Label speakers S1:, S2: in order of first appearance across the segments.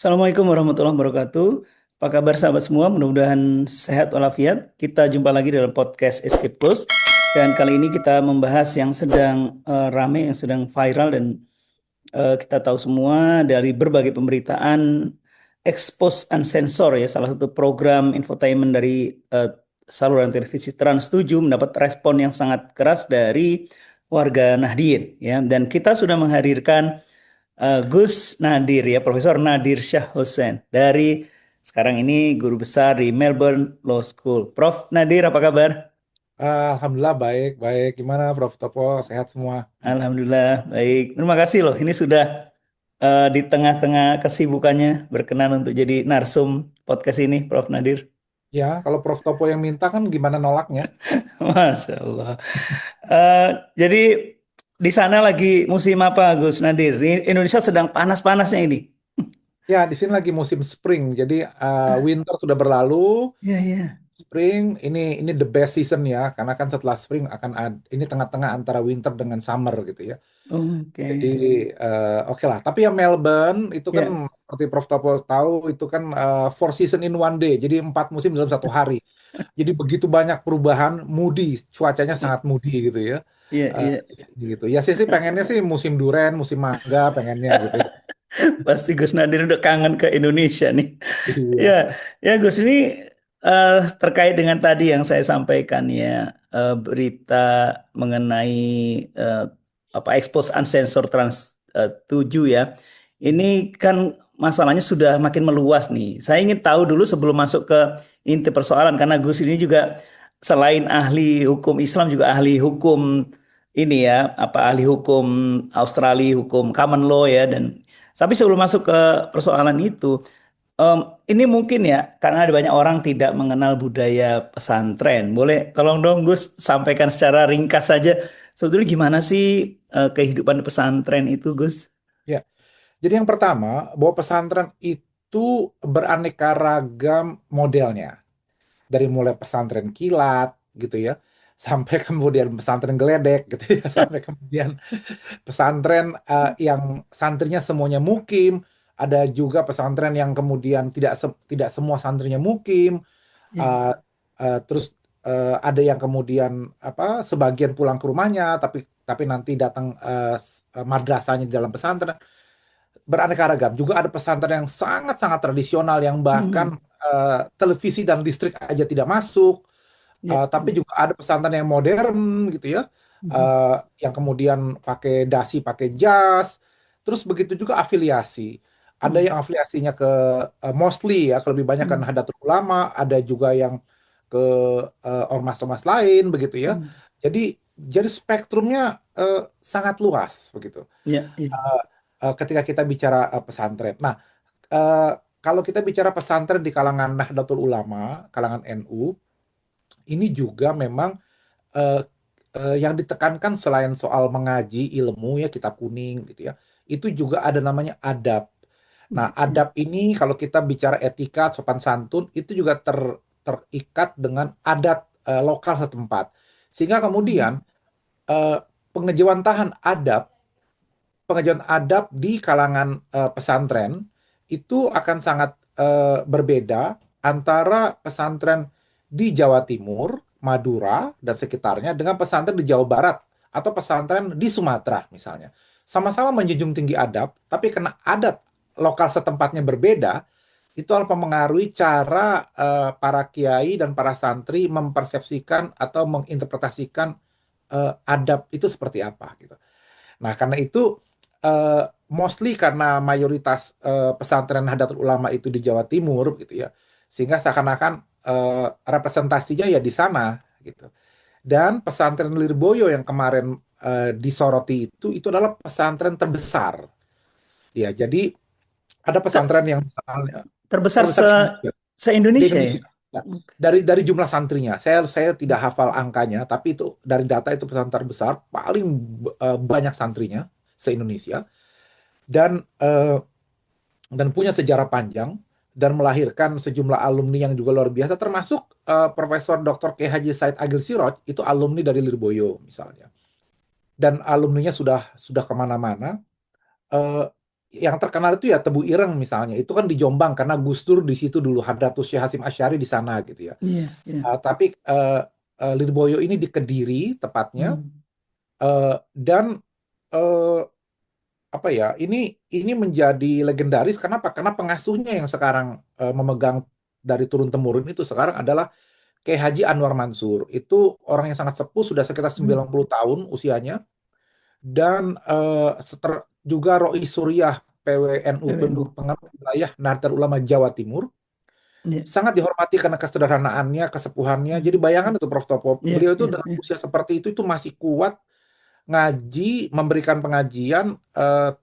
S1: Assalamualaikum warahmatullahi wabarakatuh. Apa kabar sahabat semua? Mudah-mudahan sehat walafiat. Kita jumpa lagi dalam podcast Escape Plus. Dan kali ini kita membahas yang sedang rame, yang sedang viral dan kita tahu semua dari berbagai pemberitaan Expose Unsensor ya, salah satu program infotainment dari saluran televisi Trans 7 mendapat respon yang sangat keras dari warga Nahdien ya. Dan kita sudah menghadirkan Gus Nadir ya, Profesor Nadir Syah Hussein dari sekarang ini guru besar di Melbourne Law School. Prof Nadir, apa kabar?
S2: Alhamdulillah baik, baik. Gimana Prof. Topo? Sehat semua?
S1: Alhamdulillah baik. Terima kasih loh. Ini sudah di tengah-tengah kesibukannya berkenan untuk jadi narsum podcast ini, Prof Nadir.
S2: Ya, kalau Prof. Topo yang minta kan gimana nolaknya?
S1: Masya Allah. Eh, jadi di sana lagi musim apa, Gus Nadir? Indonesia sedang panas-panasnya ini.
S2: Ya, di sini lagi musim spring. Jadi winter sudah berlalu,
S1: Iya, iya.
S2: spring ini the best season ya, karena kan setelah spring akan ini tengah-tengah antara winter dengan summer gitu ya.
S1: Oke.
S2: Jadi oke lah. Tapi yang Melbourne itu kan
S1: Ya.
S2: seperti Prof. Topo tahu itu kan four season in one day. Jadi 4 musim dalam satu hari. Jadi begitu banyak perubahan, moody, cuacanya sangat moody gitu ya.
S1: Iya,
S2: Eh,
S1: iya.
S2: gitu. Ya sih pengennya sih musim duren, musim mangga pengennya gitu.
S1: Pasti Gus Nadir udah kangen ke Indonesia nih. Ya,
S2: Iya.
S1: ya Gus ini terkait dengan tadi yang saya sampaikan ya, berita mengenai eh, apa expose unsensor trans 7 ya. Ini kan masalahnya sudah makin meluas nih. Saya ingin tahu dulu sebelum masuk ke inti persoalan karena Gus ini juga selain ahli hukum Islam juga ahli hukum ini ya, apa ahli hukum Australia, hukum common law ya dan tapi sebelum masuk ke persoalan itu, em, ini mungkin ya, karena ada banyak orang tidak mengenal budaya pesantren. Boleh tolong dong Gus sampaikan secara ringkas saja, sebetulnya gimana sih kehidupan pesantren itu Gus?
S2: Ya. Jadi yang pertama, bahwa pesantren itu beraneka ragam modelnya. Dari mulai pesantren kilat gitu ya, sampai kemudian pesantren geledek gitu ya, sampai kemudian pesantren yang santrinya semuanya mukim, ada juga pesantren yang kemudian tidak semua santrinya mukim,
S1: Ya.
S2: uh, terus ada yang kemudian apa sebagian pulang ke rumahnya, tapi nanti datang madrasahnya di dalam pesantren, beraneka ragam. Juga ada pesantren yang sangat-sangat tradisional yang bahkan
S1: Hmm.
S2: televisi dan listrik aja tidak masuk.
S1: Ya.
S2: Tapi juga ada pesantren yang modern gitu ya,
S1: Hmm.
S2: yang kemudian pakai dasi, pakai jas. Terus begitu juga afiliasi. Ada
S1: Hmm.
S2: yang afiliasinya ke mostly ya, ke lebih banyak kan
S1: Hmm.
S2: Nahdlatul Ulama, ada juga yang ke ormas-ormas lain begitu ya.
S1: Hmm.
S2: Jadi spektrumnya sangat luas begitu.
S1: Ya, ya.
S2: Eh, Ketika kita bicara pesantren. Nah, eh, kalau kita bicara pesantren di kalangan Nahdlatul Ulama, kalangan NU, ini juga memang eh, yang ditekankan selain soal mengaji ilmu ya kitab kuning gitu ya, itu juga ada namanya adab. Nah,
S1: Ya, ya.
S2: adab ini kalau kita bicara etika, sopan santun, itu juga terikat dengan adat lokal setempat. Sehingga
S1: Hmm.
S2: kemudian eh, pengejawantahan adab, pengajuan adab di kalangan pesantren itu akan sangat berbeda antara pesantren di Jawa Timur, Madura, dan sekitarnya dengan pesantren di Jawa Barat atau pesantren di Sumatera misalnya. Sama-sama menjunjung tinggi adab, tapi karena adat lokal setempatnya berbeda, itu akan mempengaruhi cara para kiai dan para santri mempersepsikan atau menginterpretasikan adab itu seperti apa gitu. Nah, karena itu mostly karena mayoritas pesantren Nahdlatul Ulama itu di Jawa Timur gitu ya. Sehingga seakan-akan representasinya ya di sana gitu. Dan pesantren Lirboyo yang kemarin disoroti itu adalah pesantren terbesar. Ya, jadi ada
S1: Ter-
S2: pesantren yang misalnya
S1: Terbesar
S2: terbesar di
S1: se-Indonesia ya?
S2: Indonesia. Ya. Dari jumlah santrinya, saya tidak hafal angkanya, tapi itu dari data itu pesantren terbesar, paling banyak santrinya se-Indonesia, dan eh, dan punya sejarah panjang dan melahirkan sejumlah alumni yang juga luar biasa, termasuk Profesor Dr. K. Haji Said Agil Siroj itu alumni dari Lirboyo misalnya, dan alumninya sudah kemana-mana. Eh, yang terkenal itu ya Tebu Ireng misalnya. Itu kan di Jombang karena Gus Dur di situ dulu, Hadratus Syekh Hasyim Asy'ari di sana gitu ya.
S1: Iya, iya.
S2: Tapi Lirboyo ini di Kediri tepatnya.
S1: Hmm.
S2: Dan eh, apa ya, ini menjadi legendaris. Kenapa? Karena pengasuhnya yang sekarang memegang dari turun temurun itu sekarang adalah Kiai Haji Anwar Mansur. Itu orang yang sangat sepuh, sudah sekitar
S1: Hmm.
S2: 90 tahun usianya. Dan juga Rois Suriah PWNU,
S1: PWNU.
S2: Pengarut Wilayah Nahdlatul Ulama Jawa Timur,
S1: Iya.
S2: sangat dihormati karena kesederhanaannya, kesepuhannya. Jadi
S1: Hmm.
S2: bayangkan itu Prof. Topo,
S1: Iya,
S2: beliau itu
S1: iya,
S2: dengan
S1: iya.
S2: usia seperti itu masih kuat ngaji, memberikan pengajian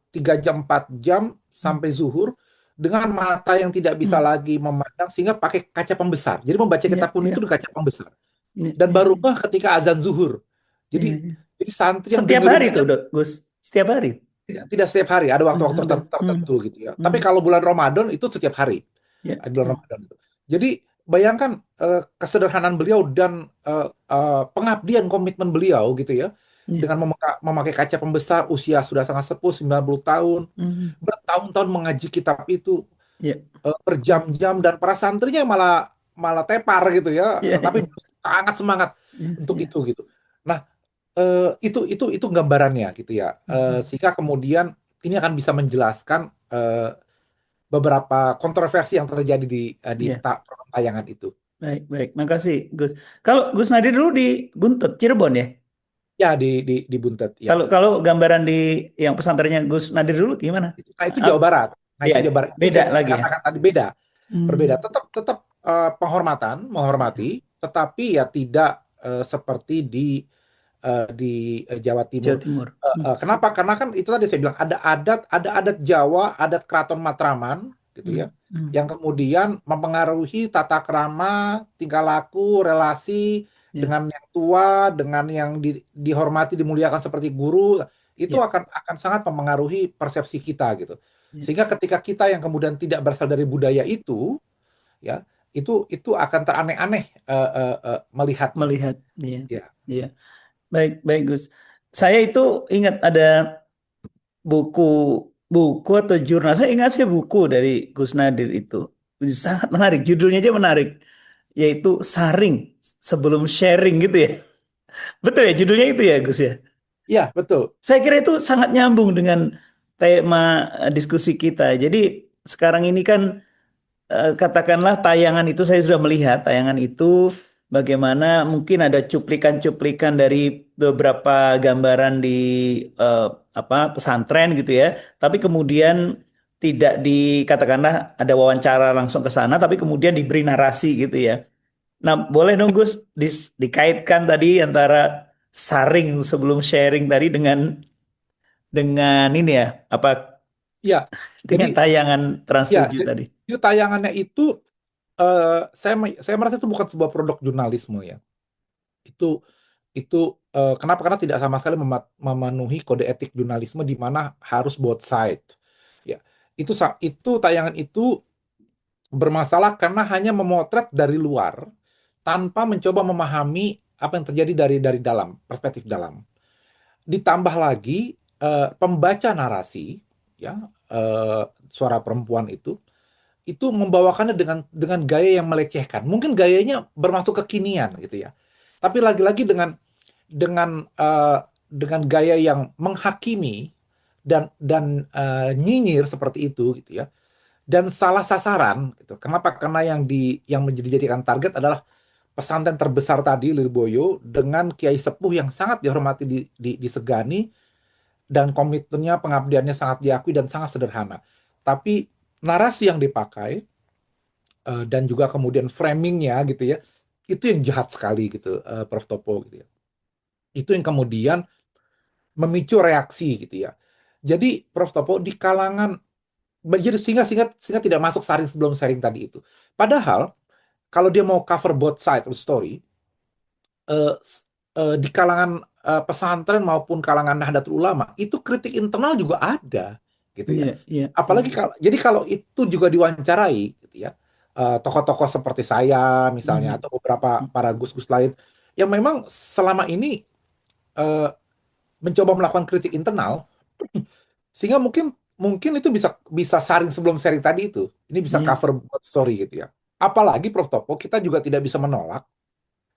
S2: 3 jam 4 jam
S1: Hmm.
S2: sampai zuhur dengan mata yang tidak bisa
S1: Hmm.
S2: lagi memandang, sehingga pakai kaca pembesar. Jadi membaca
S1: Iya,
S2: kitab kuning
S1: iya,
S2: itu di kaca pembesar.
S1: iya,
S2: Dan
S1: iya,
S2: baru
S1: iya,
S2: ketika azan zuhur.
S1: iya,
S2: Jadi
S1: iya.
S2: jadi santri yang
S1: Setiap
S2: dengerin
S1: hari
S2: itu
S1: tuh, Gus. Setiap hari.
S2: tidak setiap hari, ada waktu-waktu
S1: Ada. Hmm.
S2: tertentu gitu ya. Tapi
S1: Hmm.
S2: kalau bulan Ramadan itu setiap hari,
S1: Iya,
S2: bulan
S1: iya,
S2: Ramadan itu. Jadi bayangkan kesederhanaan beliau dan pengabdian komitmen beliau gitu ya,
S1: iya.
S2: dengan memakai kaca pembesar, usia sudah sangat sepuh 90 tahun,
S1: Hmm.
S2: bertahun-tahun mengaji kitab itu
S1: Iya,
S2: berjam-jam, dan para santrinya malah malah tepar gitu ya,
S1: iya,
S2: tapi
S1: iya,
S2: sangat semangat
S1: iya,
S2: untuk
S1: iya.
S2: itu gitu. Nah, itu gambarannya gitu ya.
S1: Hmm.
S2: Sehingga kemudian ini akan bisa menjelaskan beberapa kontroversi yang terjadi di
S1: Iya.
S2: tayangan itu.
S1: Baik, baik. Makasih, Gus. Kalau Gus Nadir dulu di Buntut, Cirebon ya?
S2: Ya, di Buntet ya.
S1: Kalau kalau gambaran di yang pesantrennya Gus Nadir dulu gimana?
S2: Nah, itu
S1: Ah,
S2: Jawa Barat. Nah,
S1: ya,
S2: itu Jawa Barat. Itu
S1: beda
S2: saya
S1: lagi ya.
S2: katakan tadi beda, berbeda.
S1: Hmm.
S2: Tetap tetap penghormatan, menghormati, tetapi ya tidak seperti di Jawa Timur.
S1: Jawa Timur. Hmm.
S2: Kenapa? Karena kan itu tadi saya bilang ada adat Jawa, adat Keraton Matraman gitu ya,
S1: Hmm. Hmm.
S2: yang kemudian mempengaruhi tata krama, tingkah laku, relasi
S1: Ya,
S2: dengan yang tua, dengan yang dihormati, dimuliakan seperti guru. Itu
S1: ya,
S2: akan sangat mempengaruhi persepsi kita gitu.
S1: ya.
S2: Sehingga ketika kita yang kemudian tidak berasal dari budaya itu, ya, itu akan teraneh-aneh melihatnya.
S1: Melihat, ya,
S2: Ya.
S1: ya. Baik, baik Gus. Saya itu ingat ada buku buku atau jurnal. Saya ingat sih buku dari Gus Nadir itu. Sangat menarik. Judulnya aja menarik. Yaitu Saring Sebelum Sharing gitu ya. Betul ya judulnya itu ya Gus ya.
S2: Iya, betul.
S1: Saya kira itu sangat nyambung dengan tema diskusi kita. Jadi sekarang ini kan katakanlah tayangan itu saya sudah melihat tayangan itu bagaimana mungkin ada cuplikan-cuplikan dari beberapa gambaran di eh, apa pesantren gitu ya. Tapi kemudian tidak dikatakanlah ada wawancara langsung ke sana, tapi kemudian diberi narasi gitu ya. Nah, boleh dong Gus dikaitkan tadi antara saring sebelum sharing tadi dengan ini ya, apa
S2: Ya, jadi
S1: dengan tayangan Trans
S2: ya,
S1: 7 tadi.
S2: jadi tayangannya itu saya merasa itu bukan sebuah produk jurnalisme ya. Itu itu kenapa? Karena tidak sama sekali memenuhi kode etik jurnalisme di mana harus both side. Ya, itu tayangan itu bermasalah karena hanya memotret dari luar tanpa mencoba memahami apa yang terjadi dari dalam, perspektif dalam. Ditambah lagi pembaca narasi, ya, suara perempuan itu membawakannya dengan gaya yang melecehkan. Mungkin gayanya bermasuk kekinian gitu ya. Tapi lagi-lagi dengan gaya yang menghakimi dan nyinyir seperti itu gitu ya. Dan salah sasaran gitu. Kenapa? Karena yang menjadikan target adalah pesantren terbesar tadi Lirboyo, dengan kiai sepuh yang sangat dihormati, disegani, dan komitmennya, pengabdiannya sangat diakui dan sangat sederhana. Tapi narasi yang dipakai dan juga kemudian framingnya gitu ya, itu yang jahat sekali gitu, Prof. Topo gitu ya. Itu yang kemudian memicu reaksi gitu ya. Jadi Prof. Topo di kalangan, jadi sehingga tidak masuk saring sebelum sharing tadi itu. Padahal kalau dia mau cover both side of the story, eh, di kalangan pesantren maupun kalangan Nahdlatul Ulama itu kritik internal juga ada gitu ya.
S1: Iya, iya, iya.
S2: Apalagi kalau itu juga diwawancarai gitu ya, tokoh-tokoh seperti saya misalnya,
S1: Mhm.
S2: atau beberapa para gus-gus lain yang memang selama ini eh, mencoba melakukan kritik internal, sehingga mungkin mungkin itu bisa bisa saring sebelum sharing tadi itu. Ini bisa
S1: Iya.
S2: cover buat story gitu ya. Apalagi Prof Topo, kita juga tidak bisa menolak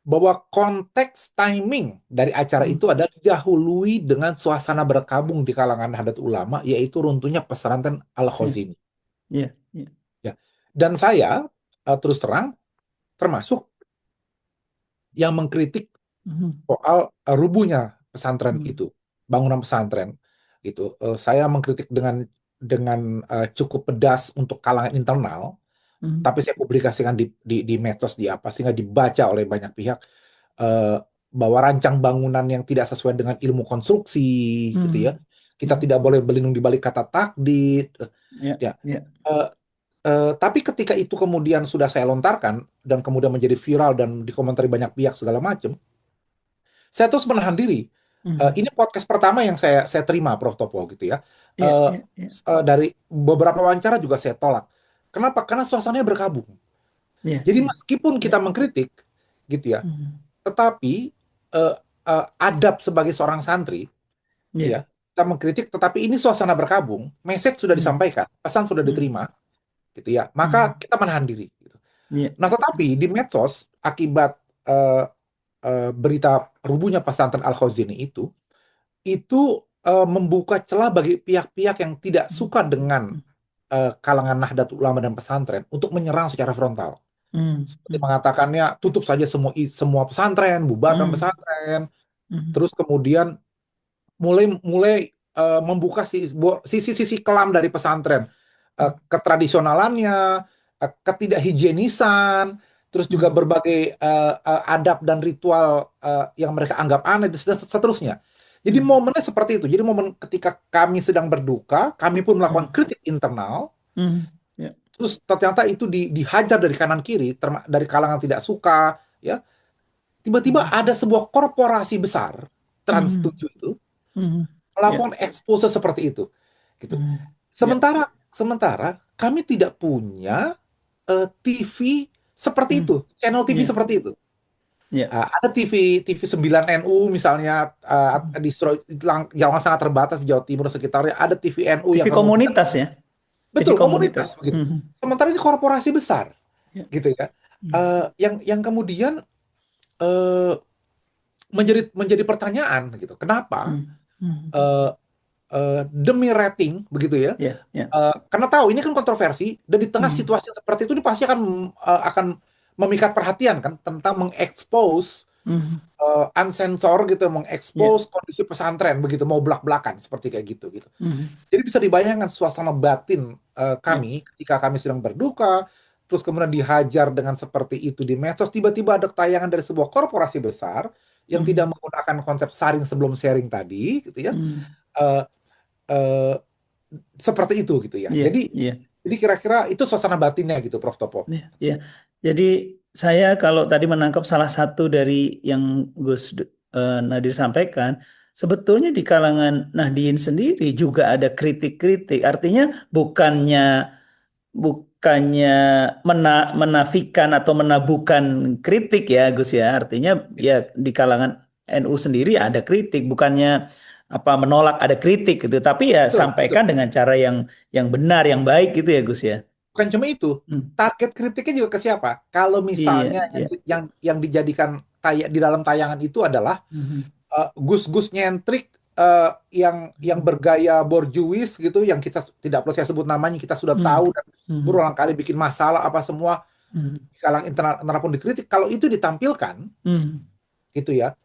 S2: bahwa konteks timing dari acara
S1: Hmm.
S2: itu adalah didahului dengan suasana berkabung di kalangan Nahdlatul Ulama, yaitu runtuhnya pesantren
S1: Iya.
S2: Al-Khazini.
S1: Iya. Iya.
S2: Ya. Dan saya terus terang termasuk yang mengkritik
S1: Hmm.
S2: soal rubuhnya pesantren
S1: Hmm.
S2: itu, bangunan pesantren itu. Saya mengkritik dengan cukup pedas untuk kalangan internal,
S1: Hmm.
S2: tapi saya publikasikan di medsos di apa sehingga dibaca oleh banyak pihak, eh, bahwa rancang bangunan yang tidak sesuai dengan ilmu konstruksi gitu ya.
S1: Hmm.
S2: Kita
S1: Hmm.
S2: tidak boleh berlindung di balik kata takdir.
S1: Iya.
S2: Ya.
S1: Iya.
S2: Eh, tapi ketika itu kemudian sudah saya lontarkan dan kemudian menjadi viral dan dikomentari banyak pihak segala macam, saya terus menahan diri.
S1: Hmm.
S2: Ini podcast pertama yang saya terima, Prof Topo gitu ya.
S1: Iya.
S2: Eh,
S1: Iya. Iya.
S2: dari beberapa wawancara juga saya tolak. Kenapa? Karena suasananya berkabung.
S1: Iya.
S2: Jadi
S1: Iya.
S2: meskipun
S1: Iya.
S2: kita mengkritik, gitu ya,
S1: Hmm.
S2: tetapi eh, adab sebagai seorang santri,
S1: Iya.
S2: ya, kita mengkritik, tetapi ini suasana berkabung, message sudah
S1: Hmm.
S2: disampaikan, pesan sudah
S1: Hmm.
S2: diterima, gitu ya, maka
S1: Hmm.
S2: kita menahan diri. Gitu.
S1: Iya.
S2: Nah, tetapi di medsos akibat eh, berita rubuhnya pesantren Al-Khazini itu membuka celah bagi pihak-pihak yang tidak
S1: Hmm.
S2: suka dengan kalangan Nahdlatul Ulama dan pesantren untuk menyerang secara frontal.
S1: Hmm.
S2: Seperti
S1: Hmm.
S2: mengatakannya tutup saja semua pesantren, bubarkan
S1: Hmm.
S2: pesantren,
S1: Hmm.
S2: terus kemudian mulai mulai membuka sisi-sisi kelam dari pesantren, ketradisionalannya, ketidakhigienisan, terus juga
S1: Hmm.
S2: berbagai adab dan ritual yang mereka anggap aneh dan seterusnya. Jadi
S1: Hmm.
S2: momennya seperti itu. Jadi momen ketika kami sedang berduka, kami pun
S1: Hmm.
S2: melakukan kritik internal,
S1: Hmm. Iya.
S2: terus ternyata itu dihajar dari kanan kiri, dari kalangan tidak suka, ya. Tiba-tiba
S1: Hmm.
S2: ada sebuah korporasi besar, Trans
S1: Hmm.
S2: 7 itu,
S1: Hmm. Iya.
S2: melakukan expose seperti itu, gitu.
S1: Hmm. Iya.
S2: Sementara kami tidak punya TV seperti
S1: Hmm.
S2: itu, channel TV
S1: Iya.
S2: seperti itu.
S1: Iya.
S2: Ada TV 9 NU misalnya,
S1: Hmm.
S2: di jauhan sangat terbatas di Jawa Timur sekitarnya, ada TV NU yang
S1: TV
S2: kemudian
S1: komunitas ya. TV
S2: betul
S1: komunitas.
S2: komunitas begitu.
S1: Hmm.
S2: Sementara ini korporasi besar,
S1: Iya.
S2: gitu ya.
S1: Hmm.
S2: Yang kemudian eh, menjadi pertanyaan gitu. Kenapa
S1: Hmm. Hmm.
S2: eh, demi rating begitu ya?
S1: Iya. Iya.
S2: Karena tahu ini kan kontroversi dan di tengah
S1: Hmm.
S2: situasi seperti itu, dia pasti akan memikat perhatian kan tentang mengekspos
S1: Hmm.
S2: unsensor gitu,
S1: Iya.
S2: mengekspos kondisi pesantren begitu, mau belak-belakan seperti kayak gitu gitu.
S1: Hmm.
S2: Jadi bisa dibayangkan suasana batin
S1: Iya.
S2: kami ketika kami sedang berduka, terus kemudian dihajar dengan seperti itu di medsos, tiba-tiba ada tayangan dari sebuah korporasi besar yang tidak
S1: Hmm.
S2: menggunakan konsep saring sebelum sharing tadi, gitu ya,
S1: Hmm.
S2: eh, eh, seperti itu gitu ya.
S1: Iya. Iya.
S2: Jadi kira-kira itu suasana batinnya gitu, Prof Topo.
S1: Iya. Iya. Jadi saya kalau tadi menangkap salah satu dari yang Nadir sampaikan, sebetulnya di kalangan Nahdien sendiri juga ada kritik-kritik. Artinya bukannya menafikan atau menabuhkan kritik ya Gus ya. Artinya ya di kalangan NU sendiri ada kritik, bukannya apa menolak ada kritik gitu, tapi ya
S2: Betul,
S1: sampaikan
S2: betul.
S1: dengan cara yang benar, yang baik gitu ya Gus ya.
S2: Bukan cuma itu,
S1: Hmm.
S2: target kritiknya juga ke siapa? Kalau
S1: Iya,
S2: misalnya
S1: iya.
S2: yang dijadikan di dalam tayangan itu adalah
S1: Mhm.
S2: gus-gus nyentrik, yang
S1: Mhm.
S2: bergaya borjuis gitu, yang kita tidak perlu saya sebut namanya, kita sudah
S1: Mhm.
S2: tahu dan
S1: Mhm.
S2: berulang kali bikin masalah apa semua
S1: Mhm.
S2: di kalangan internal pun dikritik. Kalau itu ditampilkan
S1: Mhm.
S2: gitu ya,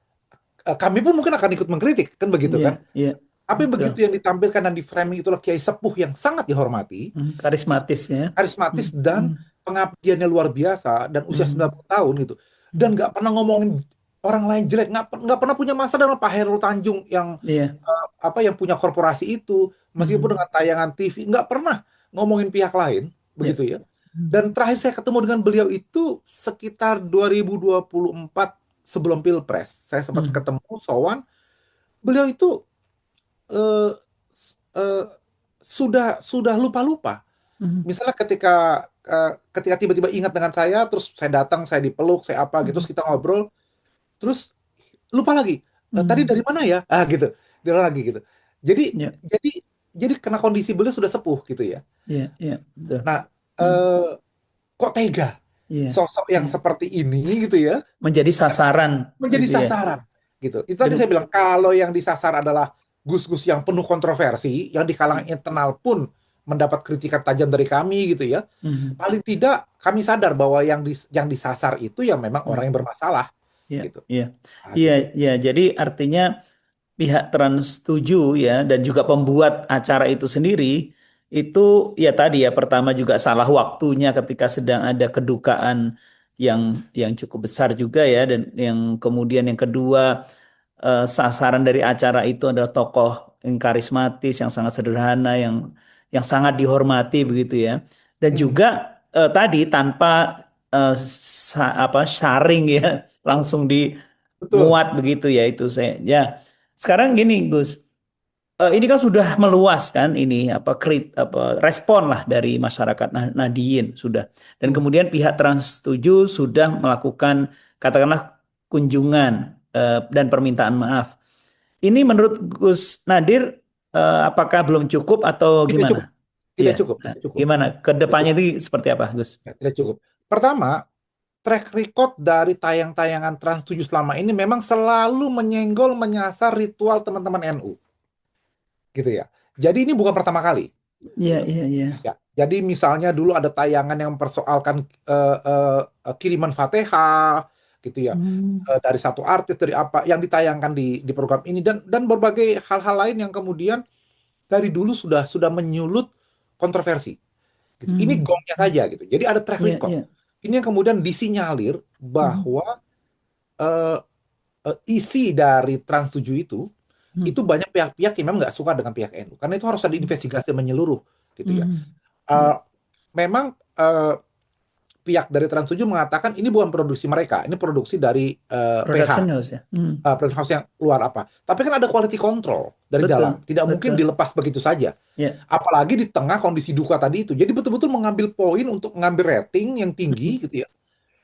S2: kami pun mungkin akan ikut mengkritik kan begitu
S1: Iya,
S2: kan.
S1: iya,
S2: Tapi
S1: betul.
S2: begitu yang ditampilkan dan di framing itulah kiai sepuh yang sangat dihormati,
S1: Karismatis ya.
S2: karismatis,
S1: Mhm.
S2: dan pengabdiannya luar biasa, dan usia
S1: Mhm.
S2: 90 tahun gitu, dan
S1: Mhm.
S2: nggak pernah ngomongin orang lain jelek, nggak pernah punya masalah dengan Pak Hairul Tanjung yang
S1: Iya.
S2: yang punya korporasi itu, meskipun
S1: Mhm.
S2: dengan tayangan TV nggak pernah ngomongin pihak lain
S1: Iya.
S2: begitu ya.
S1: Mhm.
S2: Dan terakhir saya ketemu dengan beliau itu sekitar 2024 sebelum Pilpres, saya sempat
S1: Mhm.
S2: ketemu sowan. Beliau itu eh, eh, sudah lupa-lupa.
S1: Mhm.
S2: Misalnya ketika tiba-tiba ingat dengan saya, terus saya datang, saya dipeluk, saya apa gitu, terus
S1: Mhm.
S2: kita ngobrol, terus lupa lagi. Tadi dari
S1: Mhm.
S2: mana ya? Gitu. Dia lagi gitu. Jadi
S1: Iya.
S2: jadi jadi karena kondisi beliau sudah sepuh gitu ya.
S1: Iya, iya, betul.
S2: Nah,
S1: Hmm,
S2: eh, kok tega
S1: iya,
S2: sosok yang
S1: iya.
S2: seperti ini gitu ya
S1: Menjadi sasaran
S2: menjadi
S1: gitu ya.
S2: sasaran gitu. Itu tadi saya
S1: Dan
S2: bilang kalau yang disasar adalah Gus-Gus yang penuh kontroversi, yang di kalangan internal pun mendapat kritikan tajam dari kami gitu ya.
S1: hmm,
S2: Paling tidak kami sadar bahwa yang disasar itu ya memang
S1: hmm,
S2: orang yang bermasalah
S1: iya,
S2: gitu.
S1: iya.
S2: Ah,
S1: Iya,
S2: gitu.
S1: iya. Jadi artinya pihak Trans 7 ya dan juga pembuat acara itu sendiri itu ya tadi ya pertama juga salah waktunya ketika sedang ada kedukaan yang yang cukup besar juga ya dan yang kemudian yang kedua sasaran dari acara itu adalah tokoh yang karismatis yang sangat sederhana yang sangat dihormati begitu ya dan
S2: Mhm.
S1: juga tadi tanpa apa sharing ya langsung di
S2: Betul.
S1: muat begitu ya itu saya ya sekarang gini Gus. Ini kan sudah meluas kan ini apa respon lah dari masyarakat Nahdien sudah dan
S2: Hmm.
S1: kemudian pihak Trans 7 sudah melakukan katakanlah kunjungan dan permintaan maaf. Ini menurut Gus Nadir apakah belum cukup atau
S2: Tidak
S1: gimana?
S2: cukup,
S1: Iya.
S2: tidak cukup,
S1: Nah,
S2: tidak cukup,
S1: gimana ke
S2: tidak
S1: depannya
S2: cukup,
S1: itu seperti apa, Gus?
S2: ya, tidak cukup. Pertama, track record dari tayang-tayangan Trans 7 selama ini memang selalu menyenggol, menyasar ritual teman-teman NU, gitu ya. Jadi ini bukan pertama kali,
S1: Iya,
S2: gitu.
S1: iya, iya.
S2: Ya, jadi misalnya dulu ada tayangan yang mempersoalkan kiriman Fatihah, gitu ya,
S1: Hmm,
S2: dari satu artis dari apa yang ditayangkan di program ini dan berbagai hal-hal lain yang kemudian dari dulu sudah menyulut kontroversi. Gitu. Ini
S1: hmm,
S2: gongnya saja gitu. Jadi ada track
S1: iya,
S2: record.
S1: iya.
S2: Ini yang kemudian disinyalir
S1: Hmm,
S2: bahwa eh, isi dari Trans 7 itu
S1: hmm,
S2: banyak pihak-pihak yang memang nggak suka dengan pihak NU. Karena itu harus ada
S1: hmm,
S2: investigasi menyeluruh gitu ya.
S1: hmm. Iya.
S2: Eh, memang pihak dari Trans 7 mengatakan ini bukan produksi mereka, ini produksi dari PH,
S1: Production house ya. Hmm.
S2: production house yang luar apa. Tapi kan ada quality control dari
S1: Betul,
S2: dalam. Tidak mungkin
S1: betul.
S2: dilepas begitu saja.
S1: Ya.
S2: Apalagi di tengah kondisi duka tadi itu. Jadi betul-betul mengambil poin untuk mengambil rating yang
S1: Hmm.
S2: tinggi gitu ya.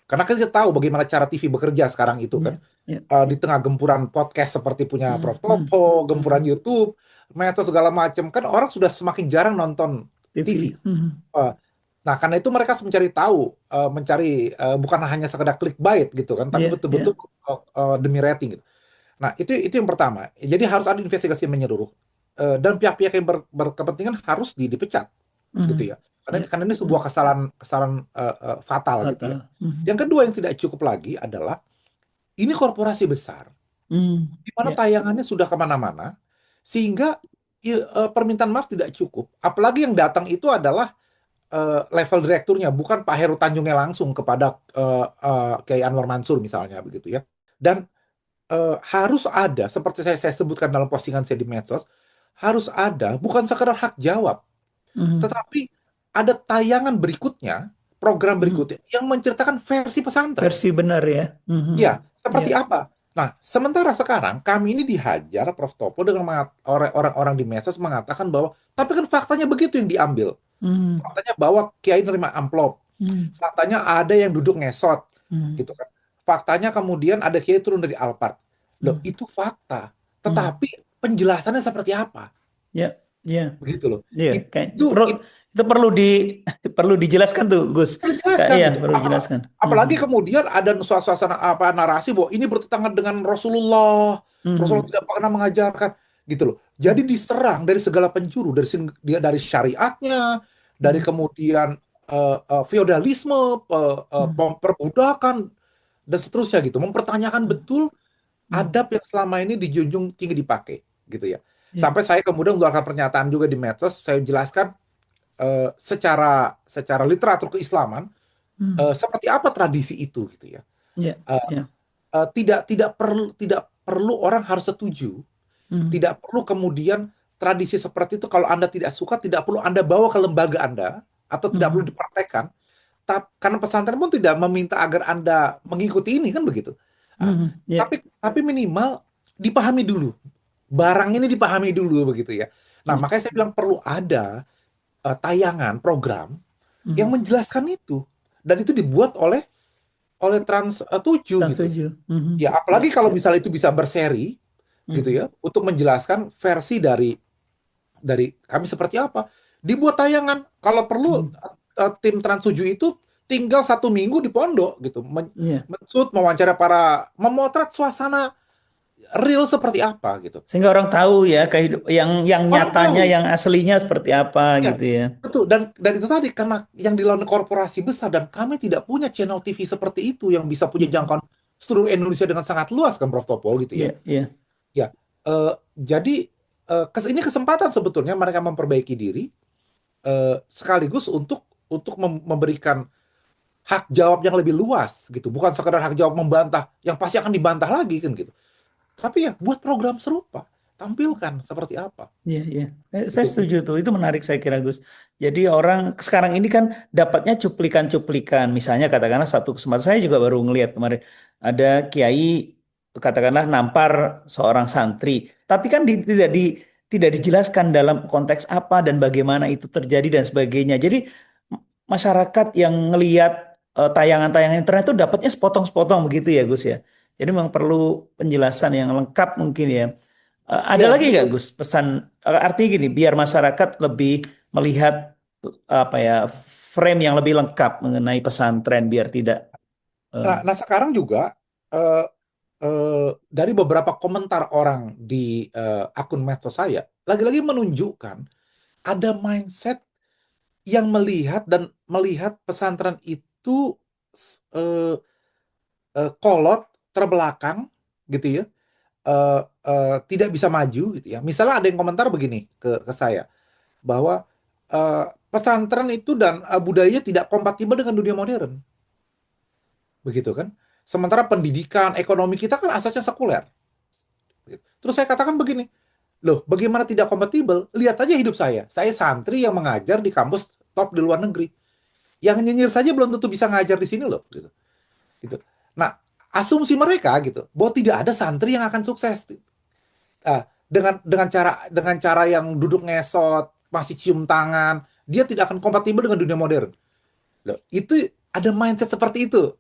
S2: Karena kan kita tahu bagaimana cara TV bekerja sekarang itu kan.
S1: Ya, ya.
S2: Di tengah gempuran podcast seperti punya
S1: Hmm,
S2: Prof.
S1: hmm,
S2: Topo, gempuran
S1: hmm.
S2: YouTube, medsos segala macam. Kan orang sudah semakin jarang nonton TV.
S1: TV. Hmm,
S2: Eh, Nah, karena itu mereka harus mencari tahu, mencari bukan hanya sekedar clickbait gitu kan, tapi
S1: ya,
S2: betul-betul
S1: ya.
S2: demi rating gitu. Nah, itu yang pertama. Jadi harus ada investigasi menyeluruh. Dan pihak-pihak yang berkepentingan harus dipecat gitu
S1: Hmm,
S2: ya. Karena
S1: ya.
S2: karena ini
S1: Hmm.
S2: sebuah kesalahan kesalahan fatal gitu ya.
S1: Fatal. Hmm,
S2: Yang kedua yang tidak cukup lagi adalah ini korporasi besar
S1: hmm.
S2: di mana
S1: Ya.
S2: tayangannya sudah kemana-mana sehingga permintaan maaf tidak cukup. Apalagi yang datang itu adalah level direkturnya, bukan Pak Heru Tanjungnya langsung kepada Kiai Anwar Mansur misalnya begitu ya. Dan harus ada, seperti saya sebutkan dalam postingan saya di medsos, harus ada bukan sekedar hak jawab,
S1: Hmm,
S2: tetapi ada tayangan berikutnya, program
S1: hmm.
S2: berikutnya yang menceritakan versi pesantren.
S1: Versi benar ya. Hmm.
S2: Ya, seperti
S1: Ya.
S2: apa? Nah, sementara sekarang kami ini dihajar Prof. Topo dengan orang-orang di medsos mengatakan bahwa, tapi kan faktanya begitu yang diambil.
S1: Hmm,
S2: Faktanya bahwa Kiai nerima amplop.
S1: hmm,
S2: Faktanya ada yang duduk ngesot,
S1: hmm,
S2: gitu kan. Faktanya kemudian ada Kiai turun dari Alphard. Loh,
S1: hmm,
S2: itu fakta.
S1: hmm.
S2: Tetapi penjelasannya seperti apa?
S1: Ya, ya,
S2: Begitu loh.
S1: ya.
S2: It-
S1: Kayak
S2: Itu, itu,
S1: itu perlu perlu dijelaskan tuh, Gus.
S2: perlu
S1: Kak,
S2: dijelaskan
S1: iya,
S2: gitu.
S1: perlu dijelaskan. Hmm,
S2: Apalagi kemudian ada suasana apa narasi bahwa ini bertentangan dengan Rasulullah. Rasulullah
S1: hmm,
S2: tidak pernah mengajarkan gitu loh.
S1: hmm,
S2: Jadi diserang dari segala penjuru, dari syariatnya, dari
S1: hmm,
S2: kemudian feodalisme,
S1: hmm,
S2: perbudakan dan seterusnya gitu. Mempertanyakan
S1: hmm,
S2: betul
S1: hmm.
S2: adab yang selama ini dijunjung tinggi dipakai gitu ya.
S1: Ya,
S2: Sampai saya kemudian mengeluarkan pernyataan juga di medsos, saya jelaskan secara secara literatur keislaman
S1: hmm,
S2: seperti apa tradisi itu gitu ya.
S1: ya,
S2: Eh,
S1: ya.
S2: tidak perlu orang harus setuju,
S1: Hmm,
S2: tidak perlu kemudian tradisi seperti itu kalau Anda tidak suka tidak perlu Anda bawa ke lembaga Anda atau tidak perlu
S1: hmm,
S2: dipraktekkan. Karena pesantren pun tidak meminta agar Anda mengikuti ini kan begitu. Nah,
S1: hmm, ya,
S2: tapi minimal dipahami dulu. Barang ini dipahami dulu begitu ya. Nah,
S1: ya.
S2: makanya saya bilang perlu ada tayangan program yang
S1: Hmm.
S2: menjelaskan itu dan itu dibuat oleh oleh Trans 7
S1: Trans
S2: gitu.
S1: 7. Hmm,
S2: Ya,
S1: ya,
S2: apalagi kalau
S1: ya.
S2: misalnya itu bisa berseri gitu
S1: Hmm,
S2: ya untuk menjelaskan versi dari dari kami seperti apa. Dibuat tayangan. Kalau perlu
S1: Hmm.
S2: tim Trans 7 itu tinggal 1 minggu di pondok gitu,
S1: Iya.
S2: menshoot, mewawancara memotret suasana real seperti apa gitu.
S1: Sehingga orang tahu ya yang
S2: Orang
S1: nyatanya,
S2: tahu.
S1: yang aslinya seperti apa
S2: Ya,
S1: gitu ya.
S2: betul. Dan itu tadi karena yang dilakukan korporasi besar dan kami tidak punya channel TV seperti itu yang bisa punya
S1: Hmm.
S2: jangkauan seluruh Indonesia dengan sangat luas kan Prof Topo gitu ya.
S1: Iya, iya,
S2: Ya, jadi ini kesempatan sebetulnya mereka memperbaiki diri sekaligus untuk memberikan hak jawab yang lebih luas gitu. Bukan sekedar hak jawab membantah yang pasti akan dibantah lagi kan gitu. Tapi ya buat program serupa, tampilkan seperti apa.
S1: iya, iya. Saya
S2: Itu
S1: setuju tuh. Itu menarik saya kira Gus. Jadi orang sekarang ini kan dapatnya cuplikan-cuplikan. Misalnya katakanlah satu kesempatan saya juga baru ngelihat kemarin ada kiai katakanlah nampar seorang santri, tapi kan tidak dijelaskan dalam konteks apa dan bagaimana itu terjadi dan sebagainya. Jadi masyarakat yang ngelihat tayangan-tayangan internet itu dapatnya sepotong-sepotong begitu ya Gus ya. Jadi memang perlu penjelasan yang lengkap mungkin ya. Ada
S2: ya
S1: lagi nggak
S2: betul.
S1: Gus pesan artinya gini biar masyarakat lebih melihat apa ya frame yang lebih lengkap mengenai pesantren biar tidak eh,
S2: Nah, sekarang juga eh, dari beberapa komentar orang di akun medsos saya, lagi-lagi menunjukkan ada mindset yang melihat pesantren itu eh, kolot, terbelakang, gitu ya, tidak bisa maju, gitu ya. Misalnya ada yang komentar begini ke saya, bahwa pesantren itu dan budaya tidak kompatibel dengan dunia modern, begitu kan? Sementara pendidikan, ekonomi kita kan asasnya sekuler. Terus saya katakan begini, loh, bagaimana tidak kompatibel? Lihat aja hidup saya. Saya santri yang mengajar di kampus top di luar negeri. Yang nyinyir saja belum tentu bisa ngajar di sini loh, gitu. Gitu. Nah, asumsi mereka gitu, bahwa tidak ada santri yang akan sukses. Dengan cara yang duduk ngesot, masih cium tangan, dia tidak akan kompatibel dengan dunia modern. Loh, itu ada mindset seperti itu,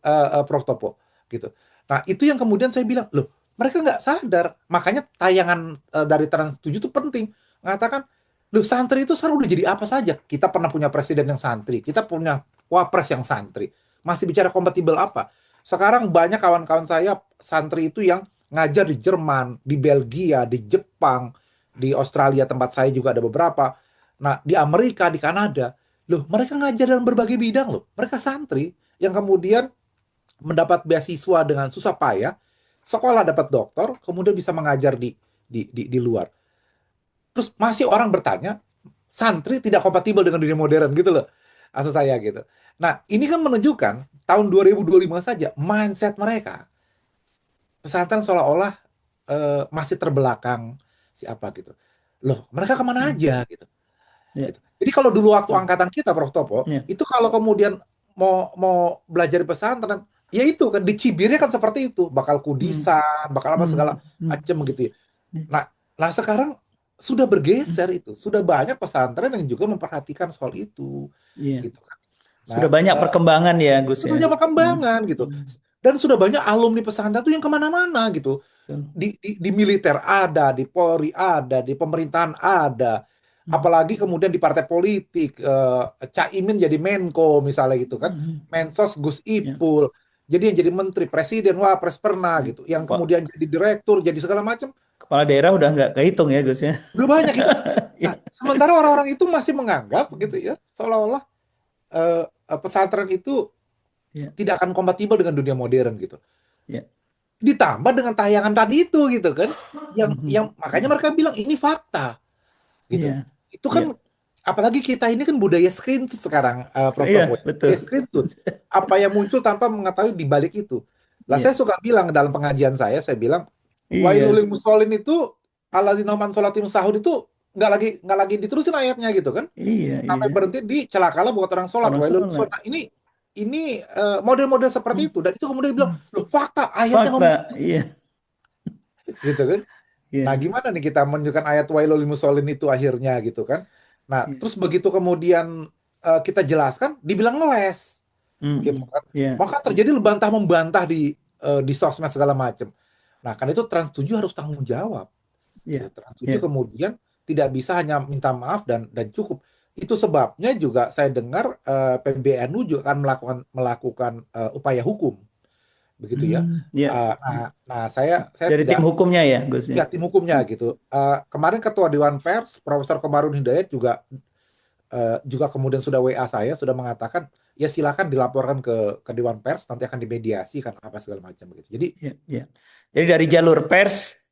S2: Prof. Topo, gitu. Nah, itu yang kemudian saya bilang, loh, mereka nggak sadar. Makanya tayangan dari Trans 7 itu penting. Mengatakan, loh, santri itu sekarang udah jadi apa saja. Kita pernah punya presiden yang santri, kita punya wapres yang santri. Masih bicara kompatibel apa? Sekarang banyak kawan-kawan saya santri itu yang ngajar di Jerman, di Belgia, di Jepang, di Australia tempat saya juga ada beberapa. Nah, di Amerika, di Kanada. Loh, mereka ngajar dalam berbagai bidang loh. Mereka santri yang kemudian mendapat beasiswa dengan susah payah, sekolah dapat doktor, kemudian bisa mengajar di luar. Terus masih orang bertanya, santri tidak kompatibel dengan dunia modern gitu loh. Asal saya gitu. Nah, ini kan menunjukkan tahun 2025 saja mindset mereka. Pesantren seolah-olah masih terbelakang siapa gitu. Loh, mereka kemana
S1: hmm,
S2: aja gitu.
S1: ya,
S2: Gitu. Jadi kalau dulu waktu
S1: hmm,
S2: angkatan kita, Prof. Topo,
S1: ya,
S2: itu kalau kemudian mau belajar di pesantren, ya itu kan dicibirnya kan seperti itu, bakal
S1: hmm,
S2: kudisan, bakal apa segala
S1: hmm, hmm,
S2: macam gitu ya.
S1: ya,
S2: Nah, nah sekarang sudah
S1: hmm,
S2: bergeser itu, sudah banyak pesantren yang juga memperhatikan soal itu,
S1: ya.
S2: gitu kan. Nah,
S1: Sudah banyak perkembangan ya Gus
S2: itu
S1: ya.
S2: banyak
S1: Hmm,
S2: perkembangan gitu,
S1: hmm,
S2: dan sudah banyak alumni pesantren tuh yang kemana-mana gitu.
S1: betul.
S2: Di militer ada, di Polri ada, di pemerintahan ada,
S1: Hmm,
S2: apalagi kemudian di partai politik, Caimin jadi Menko misalnya gitu kan,
S1: hmm,
S2: Mensos Gus
S1: ya,
S2: Ipul, jadi yang jadi menteri, presiden, wapres pernah
S1: ya.
S2: gitu, yang
S1: Kok
S2: kemudian jadi direktur, jadi segala macam,
S1: kepala daerah udah nggak kehitung ya Gus ya.
S2: udah banyak itu.
S1: Ya,
S2: Nah, sementara orang-orang itu masih menganggap gitu ya, seolah-olah pesantren itu
S1: ya,
S2: tidak akan kompatibel dengan dunia modern gitu.
S1: ya.
S2: Ditambah dengan tayangan tadi itu gitu kan,
S1: Hmm,
S2: yang makanya mereka bilang ini fakta gitu.
S1: iya,
S2: Itu
S1: iya.
S2: kan apalagi kita ini kan budaya screenshot sekarang, Prof.
S1: Iya,
S2: Topo.
S1: betul.
S2: Budaya screenshot. Apa yang muncul tanpa mengetahui di balik itu. Lah
S1: Iya,
S2: saya suka bilang dalam pengajian saya bilang
S1: iya,
S2: Wailul musholin itu alladzina man sholatim sahur itu nggak lagi diterusin ayatnya gitu kan.
S1: iya,
S2: Sampai
S1: iya.
S2: berhenti di celakalah buat orang sholat.
S1: Orang
S2: Wailul
S1: sholat.
S2: musholin. Nah, ini model-model seperti
S1: Hmm,
S2: itu dan itu kemudian bilang
S1: hmm.
S2: loh fakta ayatnya ngomong
S1: Fakta, iya,
S2: gitu kan. Nah,
S1: iya,
S2: gimana nih kita menunjukkan ayat wailul lil musholin itu akhirnya gitu kan. Nah,
S1: iya.
S2: terus begitu kemudian kita jelaskan, dibilang ngeles
S1: Hmm,
S2: gitu
S1: hmm.
S2: kan.
S1: Iya,
S2: Maka terjadi bantah membantah di sosmed segala macam. Nah, kan itu Trans 7 harus tanggung jawab gitu.
S1: iya,
S2: Trans 7
S1: iya.
S2: kemudian tidak bisa hanya minta maaf dan cukup. Itu sebabnya juga saya dengar PBNU juga akan melakukan upaya hukum, begitu ya.
S1: Ya,
S2: Nah, saya
S1: dari tim
S2: tidak
S1: hukumnya ya, Gus ya.
S2: ya tim hukumnya gitu. Kemarin Ketua Dewan Pers Profesor Komarudin Hidayat juga kemudian sudah WA saya sudah mengatakan ya silakan dilaporkan ke Dewan Pers, nanti akan dimediasi kan apa segala macam begitu. Jadi
S1: Ya, ya. Jadi dari jalur pers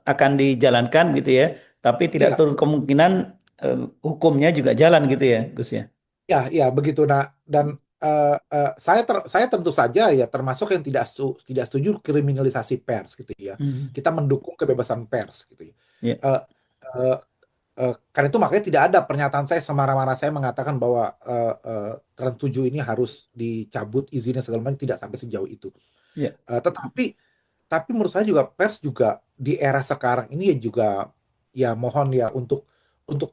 S1: akan dijalankan gitu ya, tapi tidak
S2: ya,
S1: turun kemungkinan hukumnya juga jalan gitu ya, Gus ya.
S2: ya begitu. Nah, dan saya tentu saja ya termasuk yang tidak setuju kriminalisasi pers gitu ya.
S1: Hmm.
S2: Kita mendukung kebebasan pers gitu ya.
S1: Ya,
S2: Eh, eh, karena itu makanya tidak ada pernyataan saya semarah-marah saya mengatakan bahwa Trans 7 ini harus dicabut izinnya segala macam, tidak sampai sejauh itu.
S1: ya.
S2: Tetapi menurut saya juga pers juga di era sekarang ini ya juga ya mohon ya untuk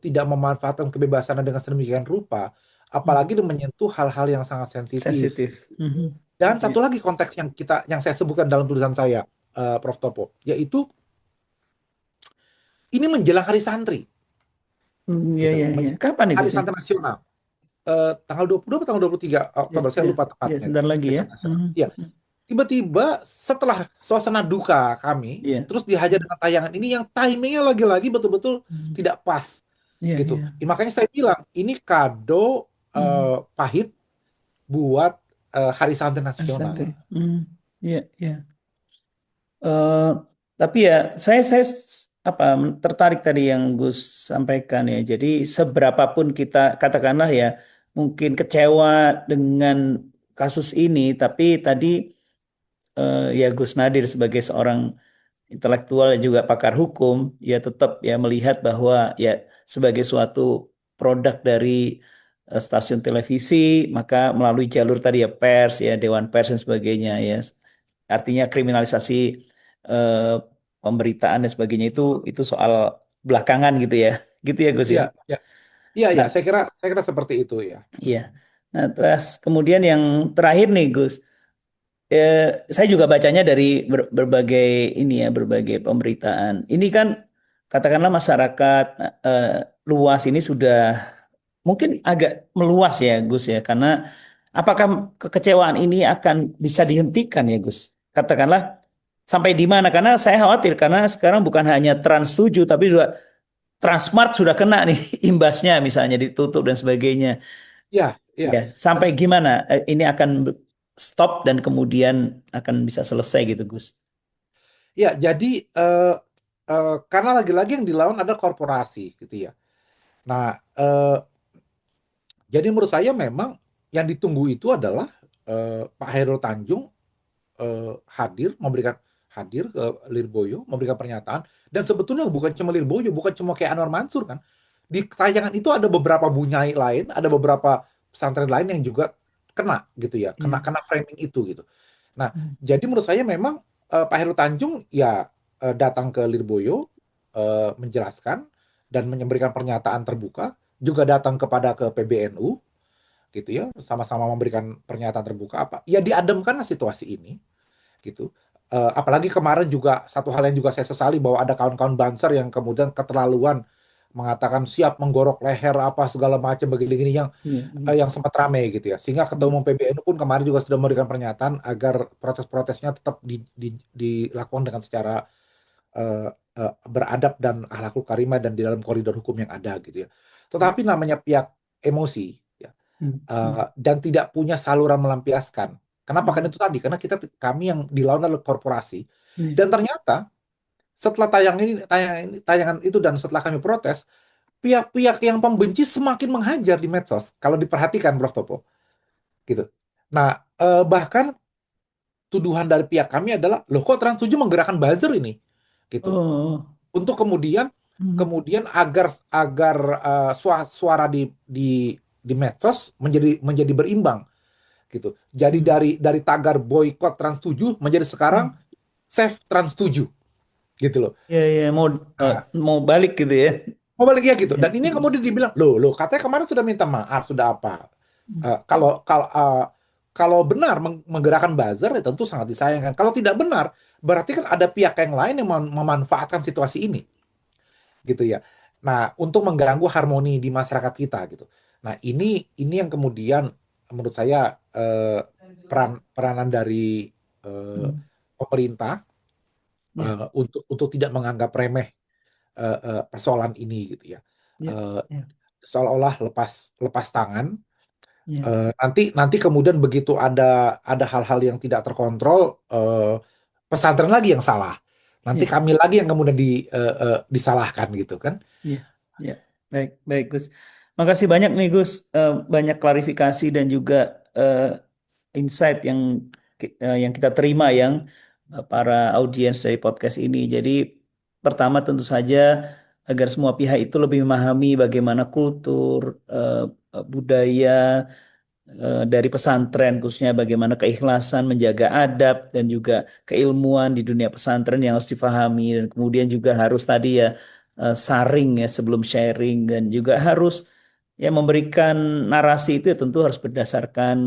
S2: tidak memanfaatkan kebebasan dengan sedemikian rupa,
S1: Hmm.
S2: apalagi menyentuh hal-hal yang sangat sensitif.
S1: Sensitif. Mhm.
S2: Dan
S1: Ya.
S2: satu lagi konteks yang saya sebutkan dalam tulisan saya, Prof. Topo, yaitu ini menjelang Hari Santri,
S1: Ya,
S2: gitu,
S1: ya, ya. Kapan nih
S2: Hari
S1: Gus ya?
S2: Santri Nasional. Tanggal 22 atau tanggal 23
S1: Ya,
S2: Oktober, saya
S1: ya.
S2: lupa
S1: Ya,
S2: tepatnya,
S1: sebentar lagi
S2: Hari
S1: ya.
S2: Santri Nasional. Ya, tiba-tiba setelah suasana duka kami,
S1: Ya.
S2: terus dihajar dengan tayangan ini yang timingnya lagi-lagi betul-betul
S1: Hmm.
S2: tidak pas,
S1: Ya,
S2: gitu.
S1: ya.
S2: Ya, makanya saya bilang ini kado
S1: Hmm.
S2: pahit buat Hari Santri
S1: Santai.
S2: Nasional.
S1: Ya, ya. Eh, tapi ya saya apa tertarik tadi yang Gus sampaikan ya. Jadi seberapapun kita katakanlah ya mungkin kecewa dengan kasus ini, tapi tadi ya Gus Nadir sebagai seorang intelektual dan juga pakar hukum ya tetap ya melihat bahwa ya sebagai suatu produk dari stasiun televisi maka melalui jalur tadi ya pers ya dewan pers dan sebagainya ya artinya kriminalisasi eh, pemberitaan dan sebagainya itu soal belakangan gitu ya Gus ya.
S2: Iya, ya, iya, ya.
S1: Nah,
S2: Saya kira seperti itu ya.
S1: iya. Nah, terus kemudian yang terakhir nih Gus. eh, saya juga bacanya dari berbagai ini ya, berbagai pemberitaan. Ini kan katakanlah masyarakat eh, luas ini sudah mungkin agak meluas ya, Gus ya, karena apakah kekecewaan ini akan bisa dihentikan ya, Gus? Katakanlah sampai di mana? Karena saya khawatir karena sekarang bukan hanya Trans 7 tapi juga Transmart sudah kena nih imbasnya misalnya ditutup dan sebagainya.
S2: Ya,
S1: Ya,
S2: ya.
S1: sampai gimana ini akan stop dan kemudian akan bisa selesai gitu, Gus.
S2: Ya, jadi karena lagi-lagi yang dilawan ada korporasi gitu ya. Nah, jadi menurut saya memang yang ditunggu itu adalah Pak Hairul Tanjung hadir ke Lirboyo memberikan pernyataan, dan sebetulnya bukan cuma Lirboyo, bukan cuma kayak Anwar Mansur kan. Di tayangan itu ada beberapa bunyai lain, ada beberapa pesantren lain yang juga kena gitu ya, kena
S1: Iya.
S2: kena framing itu gitu. Nah,
S1: Hmm.
S2: jadi menurut saya memang Pak Hairul Tanjung ya datang ke Lirboyo menjelaskan dan memberikan pernyataan terbuka, juga datang ke PBNU gitu ya, sama-sama memberikan pernyataan terbuka apa. Ya diademkanlah situasi ini gitu. Apalagi kemarin juga satu hal yang juga saya sesali bahwa ada kawan-kawan Banser yang kemudian keterlaluan mengatakan siap menggorok leher apa segala macam begini-gini
S1: Iya, iya.
S2: yang sempat ramai gitu ya. Sehingga Ketua Umum PBNU pun kemarin juga sudah memberikan pernyataan agar proses-protesnya tetap dilakukan dengan secara eh, beradab dan akhlakul karimah dan di dalam koridor hukum yang ada gitu ya.
S1: Iya.
S2: Tetapi namanya pihak emosi ya,
S1: Hmm, hmm,
S2: dan tidak punya saluran melampiaskan. Kenapa? Kan
S1: hmm.
S2: itu tadi, karena kami yang dilawan adalah korporasi.
S1: Iya.
S2: Dan ternyata setelah tayangan itu dan setelah kami protes, pihak-pihak yang pembenci semakin menghajar di medsos. Kalau diperhatikan, Prof. Topo, gitu. Nah, bahkan tuduhan dari pihak kami adalah, loh kok Trans 7 menggerakkan buzzer ini, gitu.
S1: Oh.
S2: Untuk kemudian
S1: Hmm,
S2: kemudian agar agar suara di medsos menjadi berimbang gitu. Jadi
S1: hmm,
S2: dari tagar boykot Trans 7 menjadi sekarang
S1: hmm.
S2: save Trans 7 gitu loh.
S1: Ya, ya eh,
S2: Nah,
S1: mau balik gitu ya.
S2: mau balik ya gitu.
S1: Ya.
S2: Dan ini kemudian dibilang, loh katanya kemarin sudah minta maaf, sudah apa?
S1: Hmm,
S2: Kalau kalau kalau benar menggerakkan buzzer ya tentu sangat disayangkan. Kalau tidak benar, berarti kan ada pihak yang lain yang memanfaatkan situasi ini gitu ya. Nah, untuk mengganggu harmoni di masyarakat kita gitu. Nah, ini yang kemudian menurut saya peranan dari eh,
S1: Hmm.
S2: pemerintah
S1: Ya,
S2: untuk tidak menganggap remeh persoalan ini gitu ya.
S1: ya,
S2: Eh,
S1: ya,
S2: Seolah-olah lepas lepas tangan.
S1: ya,
S2: Nanti nanti kemudian begitu ada hal-hal yang tidak terkontrol, pesantren lagi yang salah. Nanti
S1: ya.
S2: kami lagi yang kemudian disalahkan gitu kan.
S1: Iya, iya. Baik, baik Gus. Makasih banyak nih Gus. Banyak klarifikasi dan juga eh, insight yang kita terima yang para audiens dari podcast ini. Jadi pertama tentu saja agar semua pihak itu lebih memahami bagaimana kultur, budaya, dari pesantren khususnya bagaimana keikhlasan menjaga adab dan juga keilmuan di dunia pesantren yang harus difahami dan kemudian juga harus tadi ya saring ya sebelum sharing dan juga harus ya memberikan narasi itu ya tentu harus berdasarkan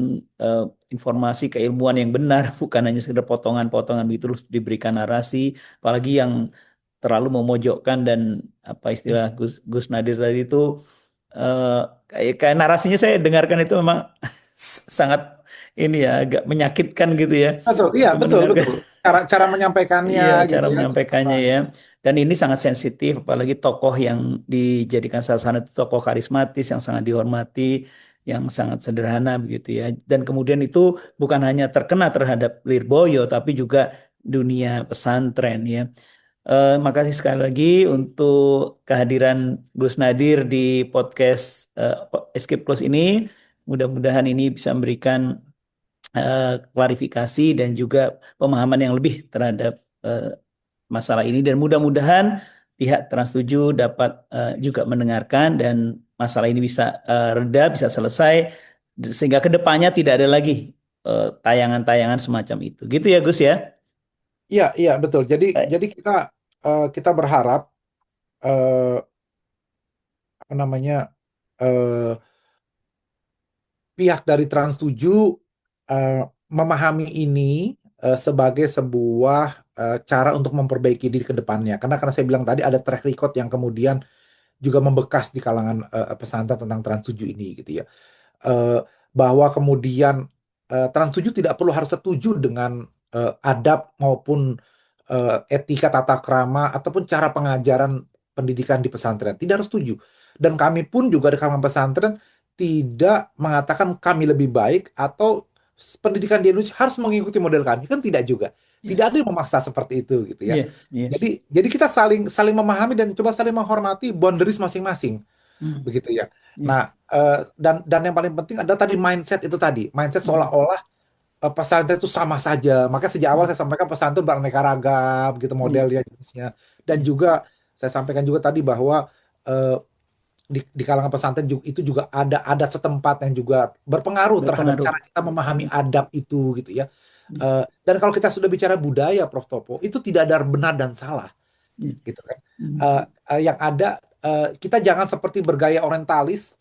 S1: eh, informasi keilmuan yang benar bukan hanya sekedar potongan-potongan begitu terus diberikan narasi apalagi yang terlalu memojokkan dan apa istilah Gus Nadir tadi itu eh, kayak narasinya saya dengarkan itu memang sangat ini ya agak menyakitkan gitu ya
S2: Betul, iya
S1: untuk
S2: betul
S1: mendengarkan.
S2: betul. Cara menyampaikannya
S1: Iya,
S2: gitu
S1: cara
S2: ya.
S1: menyampaikannya ya. Dan ini sangat sensitif, apalagi tokoh yang dijadikan sasaran itu tokoh karismatis yang sangat dihormati, yang sangat sederhana begitu ya. Dan kemudian itu bukan hanya terkena terhadap Lirboyo, tapi juga dunia pesantren ya. Makasih sekali lagi untuk kehadiran Gus Nadir di podcast Escape Plus ini. Mudah-mudahan ini bisa memberikan klarifikasi dan juga pemahaman yang lebih terhadap eh, masalah ini dan mudah-mudahan pihak Trans7 dapat juga mendengarkan dan masalah ini bisa reda, bisa selesai sehingga kedepannya tidak ada lagi tayangan-tayangan semacam itu. Gitu ya Gus ya.
S2: Iya, iya betul. Jadi
S1: Baik.
S2: jadi kita berharap eh, apa namanya eh, pihak dari Trans7 eh, memahami ini sebagai sebuah cara untuk memperbaiki diri ke depannya. Karena saya bilang tadi ada track record yang kemudian juga membekas di kalangan pesantren tentang Trans7 ini gitu ya. eh, Bahwa kemudian Trans7 tidak perlu harus setuju dengan adab maupun etika tata krama ataupun cara pengajaran pendidikan di pesantren. Tidak harus setuju. Dan kami pun juga di kalangan pesantren tidak mengatakan kami lebih baik atau pendidikan di Indonesia harus mengikuti model kami. Kan tidak juga. Tidak
S1: Ya,
S2: ada yang memaksa seperti itu gitu ya.
S1: ya, ya.
S2: Jadi kita saling saling memahami dan coba saling menghormati boundaries masing-masing
S1: Hmm,
S2: begitu ya.
S1: ya.
S2: Nah, dan yang paling penting adalah tadi mindset itu tadi, mindset
S1: Hmm,
S2: seolah-olah pesantren itu sama saja. Maka sejak awal
S1: hmm,
S2: saya sampaikan pesantren beraneka ragam gitu
S1: ya,
S2: modelnya jenisnya. Dan
S1: ya.
S2: juga saya sampaikan juga tadi bahwa eh, di kalangan pesantren juga, itu juga ada adat setempat yang juga berpengaruh terhadap
S1: Berpengaruh.
S2: cara kita memahami
S1: Hmm,
S2: adab itu gitu ya.
S1: ya,
S2: Dan kalau kita sudah bicara budaya, Prof. Topo, itu tidak ada benar dan salah
S1: ya.
S2: gitu kan.
S1: Hmm,
S2: Yang ada kita jangan seperti bergaya orientalis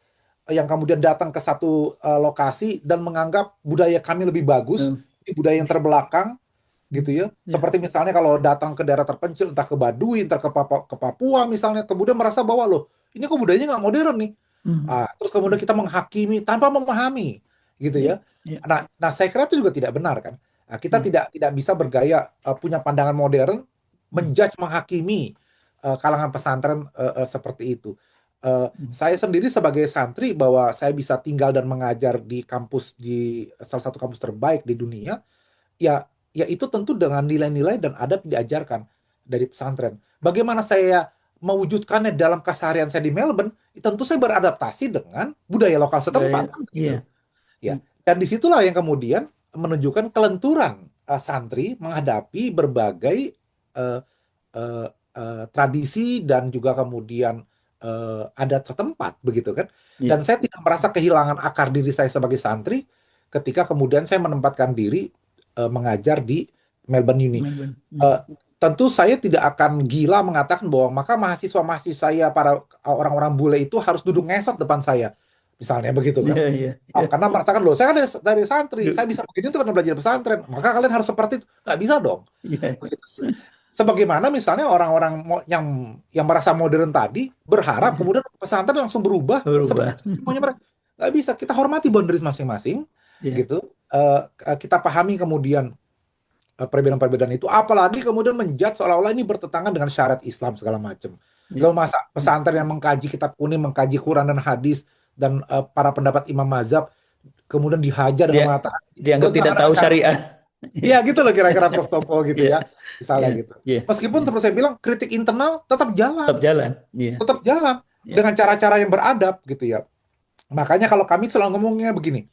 S2: yang kemudian datang ke satu lokasi dan menganggap budaya kami lebih bagus,
S1: hmm,
S2: ini budaya yang terbelakang
S1: hmm,
S2: gitu ya.
S1: ya.
S2: Seperti misalnya kalau datang ke daerah terpencil, entah ke Baduy, entah ke Papua misalnya, kemudian merasa bahwa loh, ini kok budayanya nggak modern nih.
S1: Hmm,
S2: Terus kemudian kita menghakimi tanpa memahami gitu
S1: ya,
S2: ya.
S1: ya,
S2: Nah, saya kira itu juga tidak benar kan. Nah, kita
S1: ya.
S2: tidak bisa bergaya punya pandangan modern,
S1: Hmm,
S2: menjudge, menghakimi kalangan pesantren seperti itu.
S1: hmm.
S2: Saya sendiri sebagai santri bahwa saya bisa tinggal dan mengajar di kampus di salah satu kampus terbaik di dunia, ya ya itu tentu dengan nilai-nilai dan adab yang diajarkan dari pesantren. Bagaimana saya mewujudkannya dalam keseharian saya di Melbourne, tentu saya beradaptasi dengan budaya lokal setempat
S1: Budaya,
S2: kan begitu.
S1: iya.
S2: Ya. Dan disitulah yang kemudian menunjukkan kelenturan santri menghadapi berbagai eh, eh, tradisi dan juga kemudian adat setempat begitu kan.
S1: Iya.
S2: Dan saya tidak merasa kehilangan akar diri saya sebagai santri ketika kemudian saya menempatkan diri mengajar di Melbourne Uni.
S1: Melbourne.
S2: Eh, Tentu saya tidak akan gila mengatakan bahwa maka mahasiswa-mahasiswa saya para orang-orang bule itu harus duduk ngesot depan saya. Misalnya begitu kan.
S1: Iya, iya, iya.
S2: Karena merasakan loh, saya kan dari santri,
S1: Duh,
S2: saya bisa begini itu karena belajar pesantren. Maka kalian harus seperti itu. Nggak bisa dong.
S1: iya.
S2: Begitu. Sebagaimana misalnya orang-orang yang merasa modern tadi berharap kemudian pesantren langsung berubah
S1: Berubah.
S2: seperti itu semuanya mereka. Nggak bisa. Kita hormati boundaries masing-masing,
S1: Ya,
S2: gitu. Kita pahami kemudian perbedaan-perbedaan itu, apalagi kemudian menjudge seolah-olah ini bertentangan dengan syariat Islam segala macam.
S1: ya.
S2: Lalu masa pesantren yang mengkaji kitab kuning, mengkaji Quran dan hadis dan para pendapat imam mazhab kemudian dihajar dengan
S1: Dia
S2: mengatakan
S1: dianggap tidak
S2: bertentangan
S1: tahu
S2: dengan syariat.
S1: syariah. Ya,
S2: Ya gitu loh kira-kira Prof. Topo gitu
S1: ya,
S2: ya, misalnya
S1: ya,
S2: gitu.
S1: ya,
S2: Meskipun
S1: ya.
S2: seperti saya bilang kritik internal
S1: Tetap jalan. Ya,
S2: tetap jalan
S1: ya,
S2: dengan cara-cara yang beradab gitu ya. Makanya kalau kami selalu ngomongnya begini,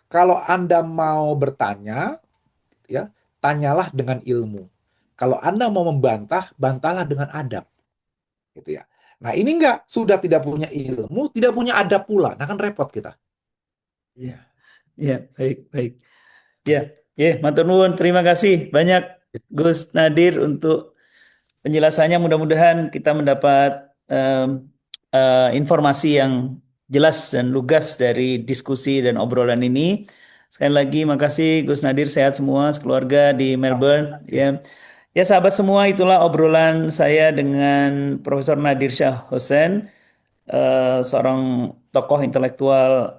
S2: kalau Anda mau bertanya ya, tanyalah dengan ilmu. Kalau Anda mau membantah, bantahlah dengan adab, gitu ya. Nah, ini enggak, sudah tidak punya ilmu, tidak punya adab pula. Nah, kan repot kita.
S1: ya, ya. Baik, baik. Ya, ya, matur nuwun. Terima kasih banyak Gus Nadir untuk penjelasannya. Mudah-mudahan kita mendapat informasi yang jelas dan lugas dari diskusi dan obrolan ini. Sekali lagi, makasih Gus Nadir, sehat semua sekeluarga di Melbourne. Ya, ya sahabat semua, itulah obrolan saya dengan Profesor Nadir Shah Hussein, seorang tokoh intelektual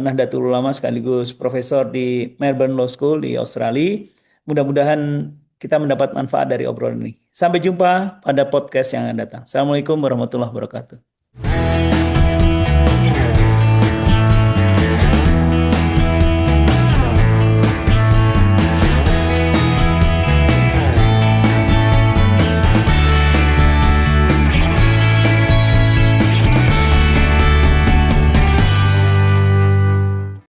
S1: Nahdlatul Ulama sekaligus profesor di Melbourne Law School di Australia. Mudah-mudahan kita mendapat manfaat dari obrolan ini. Sampai jumpa pada podcast yang akan datang. Assalamualaikum warahmatullahi wabarakatuh.